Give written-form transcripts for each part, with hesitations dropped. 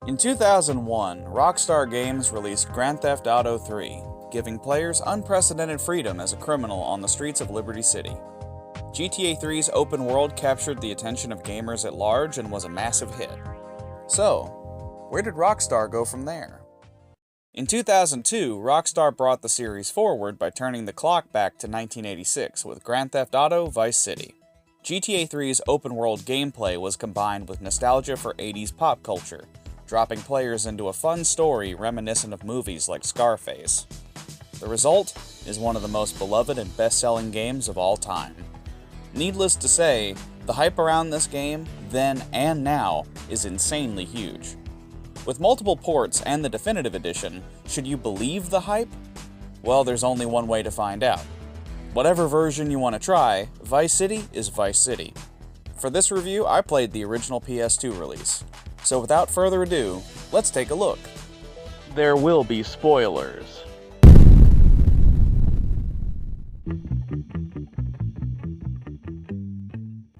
In 2001, Rockstar Games released Grand Theft Auto 3, giving players unprecedented freedom as a criminal on the streets of Liberty City. GTA 3's open world captured the attention of gamers at large and was a massive hit. So, where did Rockstar go from there? In 2002, Rockstar brought the series forward by turning the clock back to 1986 with Grand Theft Auto Vice City. GTA 3's open-world gameplay was combined with nostalgia for 80s pop culture, dropping players into a fun story reminiscent of movies like Scarface. The result is one of the most beloved and best-selling games of all time. Needless to say, the hype around this game, then and now, is insanely huge. With multiple ports and the definitive edition, should you believe the hype? Well, there's only one way to find out. Whatever version you want to try, Vice City is Vice City. For this review, I played the original PS2 release. So without further ado, let's take a look. There will be spoilers.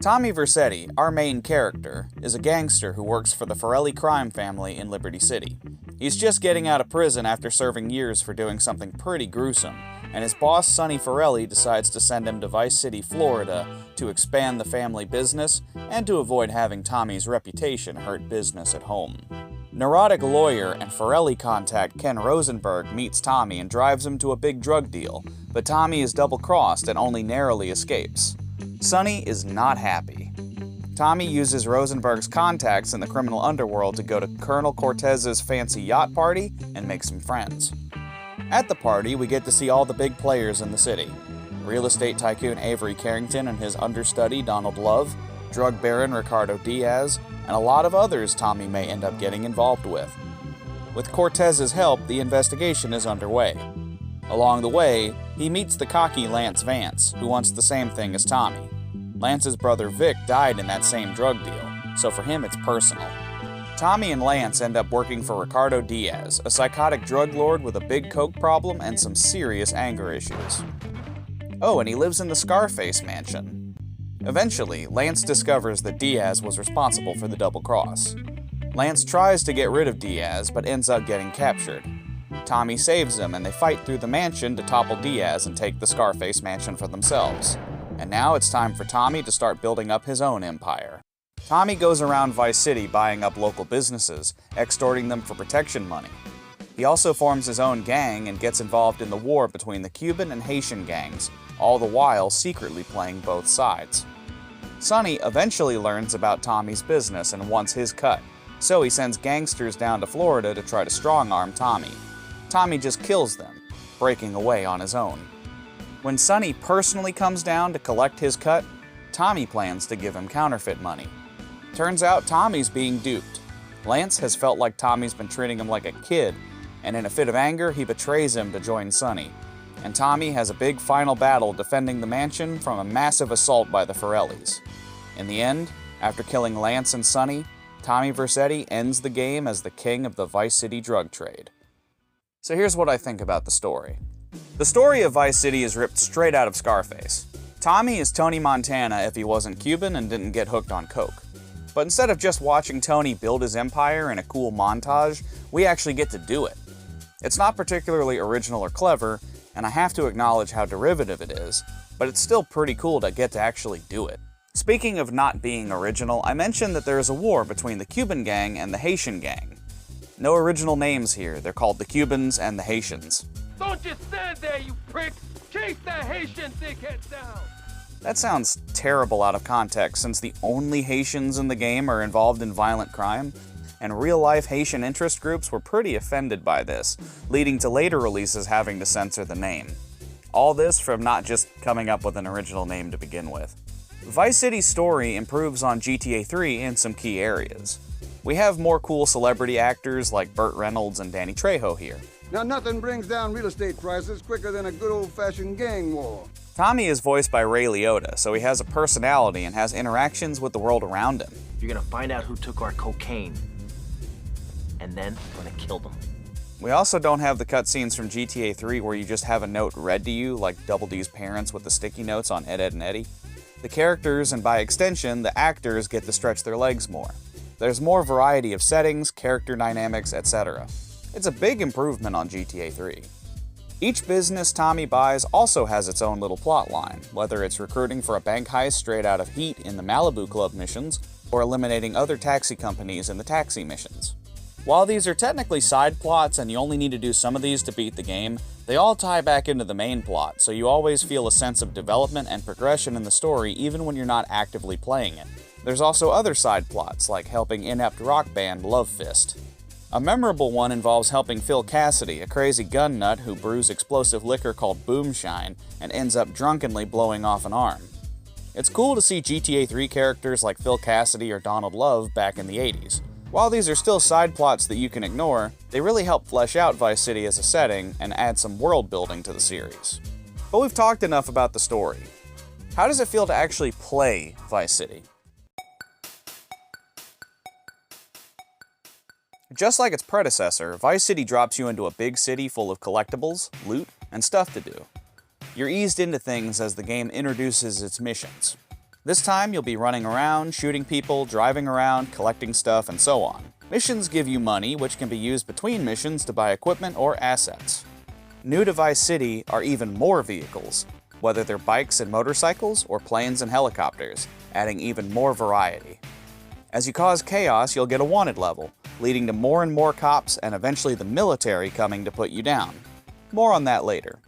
Tommy Vercetti, our main character, is a gangster who works for the Forelli crime family in Liberty City. He's just getting out of prison after serving years for doing something pretty gruesome, and his boss, Sonny Forelli, decides to send him to Vice City, Florida to expand the family business and to avoid having Tommy's reputation hurt business at home. Neurotic lawyer and Forelli contact Ken Rosenberg meets Tommy and drives him to a big drug deal, but Tommy is double-crossed and only narrowly escapes. Sonny is not happy. Tommy uses Rosenberg's contacts in the criminal underworld to go to Colonel Cortez's fancy yacht party and make some friends. At the party, we get to see all the big players in the city. Real estate tycoon Avery Carrington and his understudy Donald Love, drug baron Ricardo Diaz, and a lot of others Tommy may end up getting involved with. With Cortez's help, the investigation is underway. Along the way, he meets the cocky Lance Vance, who wants the same thing as Tommy. Lance's brother Vic died in that same drug deal, so for him it's personal. Tommy and Lance end up working for Ricardo Diaz, a psychotic drug lord with a big coke problem and some serious anger issues. Oh, and he lives in the Scarface mansion. Eventually, Lance discovers that Diaz was responsible for the double cross. Lance tries to get rid of Diaz, but ends up getting captured. Tommy saves him, and they fight through the mansion to topple Diaz and take the Scarface mansion for themselves. And now it's time for Tommy to start building up his own empire. Tommy goes around Vice City buying up local businesses, extorting them for protection money. He also forms his own gang and gets involved in the war between the Cuban and Haitian gangs, all the while secretly playing both sides. Sonny eventually learns about Tommy's business and wants his cut, so he sends gangsters down to Florida to try to strong-arm Tommy. Tommy just kills them, breaking away on his own. When Sonny personally comes down to collect his cut, Tommy plans to give him counterfeit money. Turns out Tommy's being duped. Lance has felt like Tommy's been treating him like a kid, and in a fit of anger, he betrays him to join Sonny. And Tommy has a big final battle defending the mansion from a massive assault by the Forellis. In the end, after killing Lance and Sonny, Tommy Vercetti ends the game as the king of the Vice City drug trade. So here's what I think about the story. The story of Vice City is ripped straight out of Scarface. Tommy is Tony Montana if he wasn't Cuban and didn't get hooked on coke. But instead of just watching Tony build his empire in a cool montage, we actually get to do it. It's not particularly original or clever, and I have to acknowledge how derivative it is, but it's still pretty cool to get to actually do it. Speaking of not being original, I mentioned that there is a war between the Cuban gang and the Haitian gang. No original names here, they're called the Cubans and the Haitians. Don't just stand there, you prick! Chase that Haitian dickhead down! That sounds terrible out of context, since the only Haitians in the game are involved in violent crime, and real-life Haitian interest groups were pretty offended by this, leading to later releases having to censor the name. All this from not just coming up with an original name to begin with. Vice City's story improves on GTA 3 in some key areas. We have more cool celebrity actors like Burt Reynolds and Danny Trejo here. Now nothing brings down real estate prices quicker than a good old-fashioned gang war. Tommy is voiced by Ray Liotta, so he has a personality and has interactions with the world around him. You're gonna find out who took our cocaine, and then we're gonna kill them. We also don't have the cutscenes from GTA 3 where you just have a note read to you, like Double D's parents with the sticky notes on Ed, Ed, and Eddie. The characters, and by extension, the actors, get to stretch their legs more. There's more variety of settings, character dynamics, etc. It's a big improvement on GTA 3. Each business Tommy buys also has its own little plot line, whether it's recruiting for a bank heist straight out of Heat in the Malibu Club missions, or eliminating other taxi companies in the taxi missions. While these are technically side plots and you only need to do some of these to beat the game, they all tie back into the main plot, so you always feel a sense of development and progression in the story even when you're not actively playing it. There's also other side plots, like helping inept rock band Love Fist. A memorable one involves helping Phil Cassidy, a crazy gun nut who brews explosive liquor called Boomshine and ends up drunkenly blowing off an arm. It's cool to see GTA 3 characters like Phil Cassidy or Donald Love back in the 80s. While these are still side plots that you can ignore, they really help flesh out Vice City as a setting and add some world building to the series. But we've talked enough about the story. How does it feel to actually play Vice City? Just like its predecessor, Vice City drops you into a big city full of collectibles, loot, and stuff to do. You're eased into things as the game introduces its missions. This time you'll be running around, shooting people, driving around, collecting stuff, and so on. Missions give you money, which can be used between missions to buy equipment or assets. New to Vice City are even more vehicles, whether they're bikes and motorcycles or planes and helicopters, adding even more variety. As you cause chaos, you'll get a wanted level, leading to more and more cops and eventually the military coming to put you down. More on that later.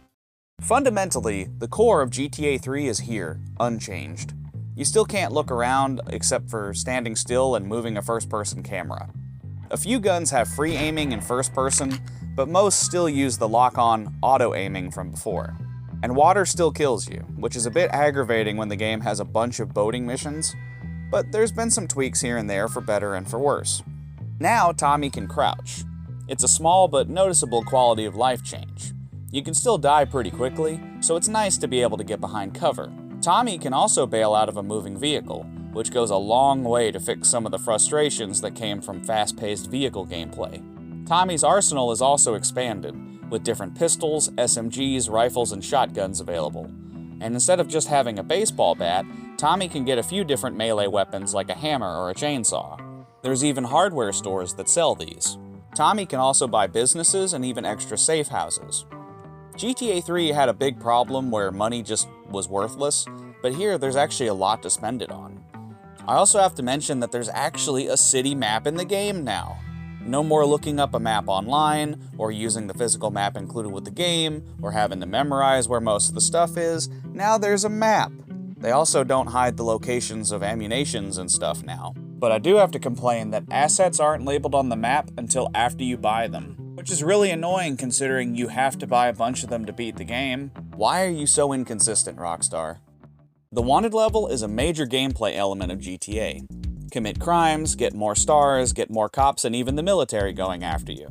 Fundamentally, the core of GTA 3 is here, unchanged. You still can't look around except for standing still and moving a first-person camera. A few guns have free aiming in first person, but most still use the lock-on auto-aiming from before. And water still kills you, which is a bit aggravating when the game has a bunch of boating missions, but there's been some tweaks here and there for better and for worse. Now Tommy can crouch. It's a small but noticeable quality of life change. You can still die pretty quickly, so it's nice to be able to get behind cover. Tommy can also bail out of a moving vehicle, which goes a long way to fix some of the frustrations that came from fast-paced vehicle gameplay. Tommy's arsenal is also expanded, with different pistols, SMGs, rifles, and shotguns available. And instead of just having a baseball bat, Tommy can get a few different melee weapons like a hammer or a chainsaw. There's even hardware stores that sell these. Tommy can also buy businesses and even extra safe houses. GTA 3 had a big problem where money just was worthless, but here there's actually a lot to spend it on. I also have to mention that there's actually a city map in the game now. No more looking up a map online, or using the physical map included with the game, or having to memorize where most of the stuff is. Now there's a map. They also don't hide the locations of ammunitions and stuff now. But I do have to complain that assets aren't labeled on the map until after you buy them, which is really annoying considering you have to buy a bunch of them to beat the game. Why are you so inconsistent, Rockstar? The wanted level is a major gameplay element of GTA. Commit crimes, get more stars, get more cops, and even the military going after you.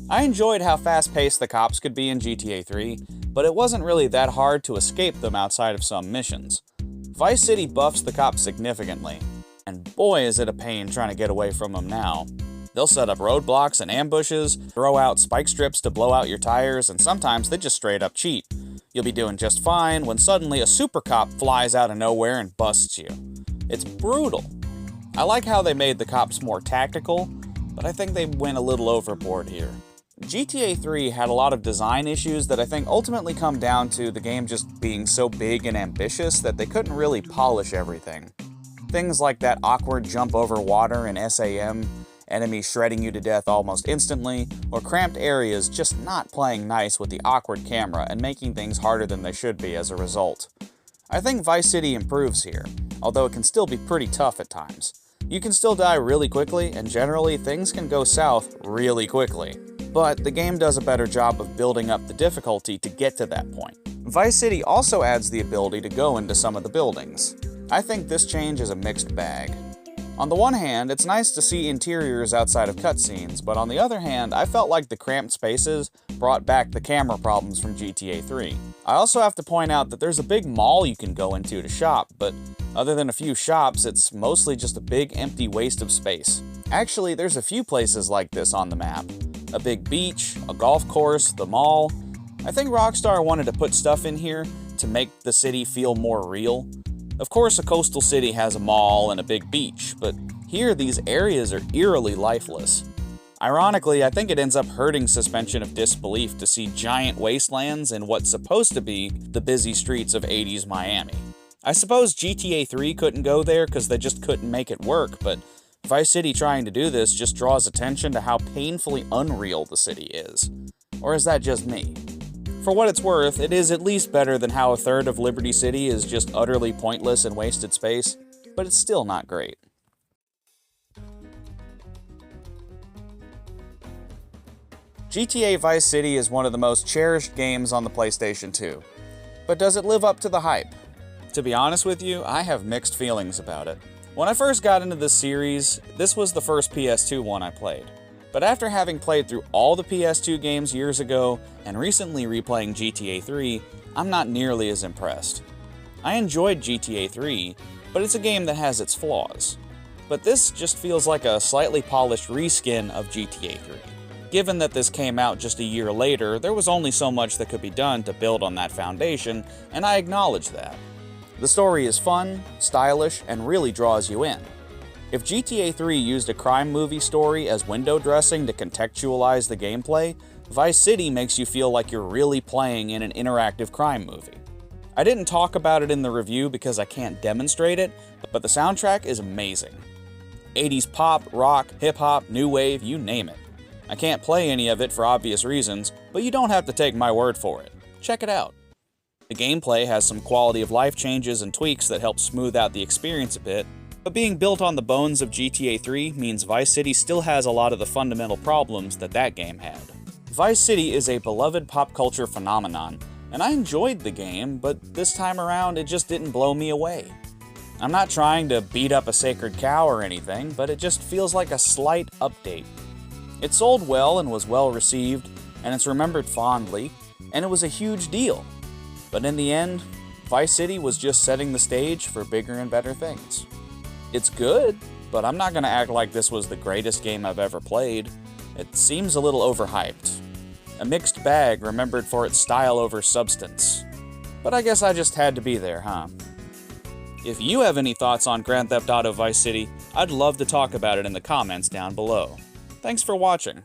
I enjoyed how fast-paced the cops could be in GTA 3, but it wasn't really that hard to escape them outside of some missions. Vice City buffs the cops significantly, and boy is it a pain trying to get away from them now. They'll set up roadblocks and ambushes, throw out spike strips to blow out your tires, and sometimes they just straight up cheat. You'll be doing just fine when suddenly a super cop flies out of nowhere and busts you. It's brutal. I like how they made the cops more tactical, but I think they went a little overboard here. GTA 3 had a lot of design issues that I think ultimately come down to the game just being so big and ambitious that they couldn't really polish everything. Things like that awkward jump over water in SAM, enemies shredding you to death almost instantly, or cramped areas just not playing nice with the awkward camera and making things harder than they should be as a result. I think Vice City improves here, although it can still be pretty tough at times. You can still die really quickly, and generally things can go south really quickly. But the game does a better job of building up the difficulty to get to that point. Vice City also adds the ability to go into some of the buildings. I think this change is a mixed bag. On the one hand, it's nice to see interiors outside of cutscenes, but on the other hand, I felt like the cramped spaces brought back the camera problems from GTA 3. I also have to point out that there's a big mall you can go into to shop, but other than a few shops, it's mostly just a big empty waste of space. Actually, there's a few places like this on the map. A big beach, a golf course, the mall. I think Rockstar wanted to put stuff in here to make the city feel more real. Of course, a coastal city has a mall and a big beach, but Here, these areas are eerily lifeless. Ironically, I think it ends up hurting suspension of disbelief to see giant wastelands in what's supposed to be the busy streets of 80s Miami. I suppose GTA 3 couldn't go there because they just couldn't make it work, but Vice City trying to do this just draws attention to how painfully unreal the city is. Or is that just me? For what it's worth, it is at least better than how a third of Liberty City is just utterly pointless and wasted space, but it's still not great. GTA Vice City is one of the most cherished games on the PlayStation 2. But does it live up to the hype? To be honest with you, I have mixed feelings about it. When I first got into this series, this was the first PS2 one I played. But after having played through all the PS2 games years ago, and recently replaying GTA 3, I'm not nearly as impressed. I enjoyed GTA 3, but it's a game that has its flaws. But this just feels like a slightly polished reskin of GTA 3. Given that this came out just a year later, there was only so much that could be done to build on that foundation, and I acknowledge that. The story is fun, stylish, and really draws you in. If GTA 3 used a crime movie story as window dressing to contextualize the gameplay, Vice City makes you feel like you're really playing in an interactive crime movie. I didn't talk about it in the review because I can't demonstrate it, but the soundtrack is amazing. 80s pop, rock, hip-hop, new wave, you name it. I can't play any of it for obvious reasons, but you don't have to take my word for it. Check it out. The gameplay has some quality of life changes and tweaks that help smooth out the experience a bit, but being built on the bones of GTA 3 means Vice City still has a lot of the fundamental problems that game had. Vice City is a beloved pop culture phenomenon, and I enjoyed the game, but this time around it just didn't blow me away. I'm not trying to beat up a sacred cow or anything, but it just feels like a slight update. It sold well and was well received, and it's remembered fondly, and it was a huge deal. But in the end, Vice City was just setting the stage for bigger and better things. It's good, but I'm not going to act like this was the greatest game I've ever played. It seems a little overhyped. A mixed bag remembered for its style over substance. But I guess I just had to be there, huh? If you have any thoughts on Grand Theft Auto Vice City, I'd love to talk about it in the comments down below. Thanks for watching.